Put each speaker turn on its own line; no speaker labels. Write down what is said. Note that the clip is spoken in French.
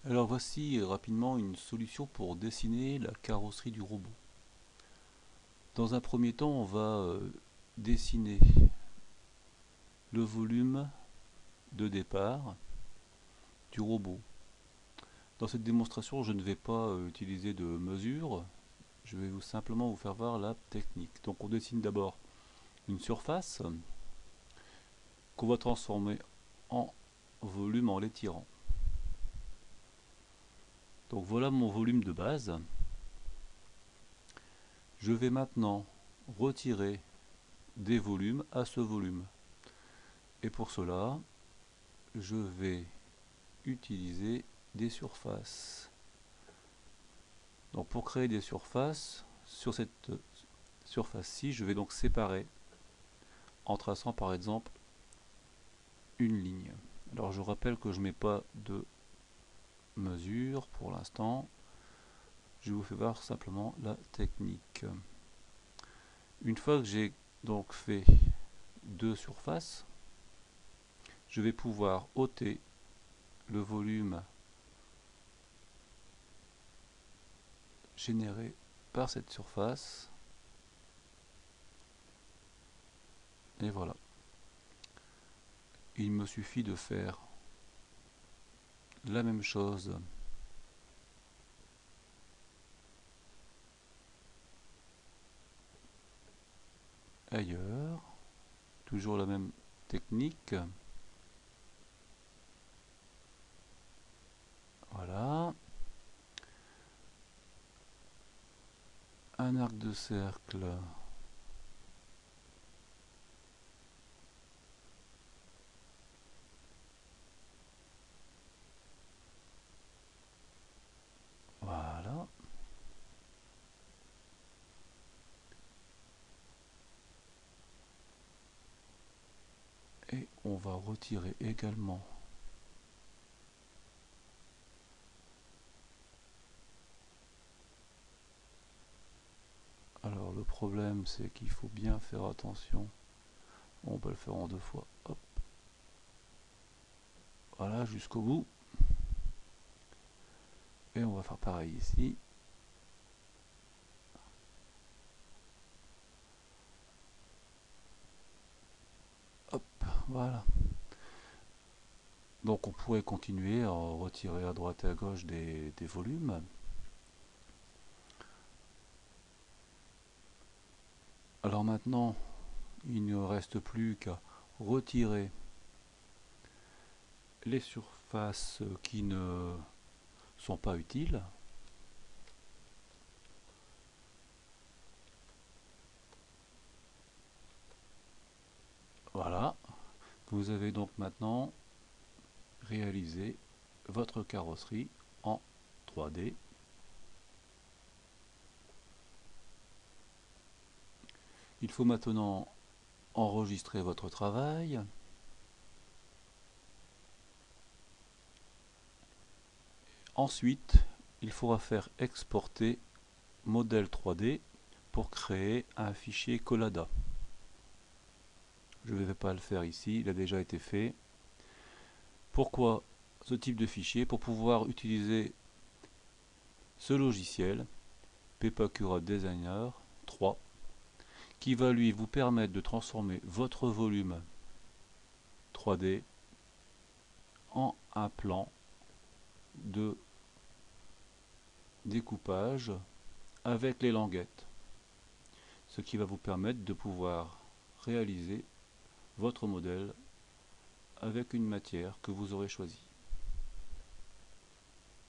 Alors voici rapidement une solution pour dessiner la carrosserie du robot. Dans un premier temps, on va dessiner le volume de départ du robot. Dans cette démonstration, je ne vais pas utiliser de mesure, je vais simplement vous faire voir la technique. Donc on dessine d'abord une surface qu'on va transformer en volume en l'étirant. Donc voilà mon volume de base. Je vais maintenant retirer des volumes à ce volume. Et pour cela, je vais utiliser des surfaces. Donc pour créer des surfaces, sur cette surface-ci, je vais donc séparer en traçant par exemple une ligne. Alors je rappelle que je ne mets pas de mesure pour l'instant. Je vous fais voir simplement la technique. Une fois que j'ai donc fait deux surfaces, je vais pouvoir ôter le volume généré par cette surface. Et voilà. Il me suffit de faire la même chose ailleurs. Toujours la même technique. Voilà. Un arc de cercle. Voilà. Et on va retirer également alors le problème c'est qu'il faut bien faire attention. On peut le faire en deux fois. Hop. Voilà, jusqu'au bout. Et on va faire pareil ici. Hop, voilà. Donc on pourrait continuer à retirer à droite et à gauche des volumes. Alors maintenant, il ne reste plus qu'à retirer les surfaces qui ne sont pas utiles. Voilà. Vous avez donc maintenant réalisé votre carrosserie en 3D. Il faut maintenant enregistrer votre travail. Ensuite, il faudra faire exporter modèle 3D pour créer un fichier Collada. Je ne vais pas le faire ici, il a déjà été fait. Pourquoi ce type de fichier? Pour pouvoir utiliser ce logiciel, Pepakura Designer 3, qui va lui vous permettre de transformer votre volume 3D en un plan de découpage avec les languettes, ce qui va vous permettre de pouvoir réaliser votre modèle avec une matière que vous aurez choisie.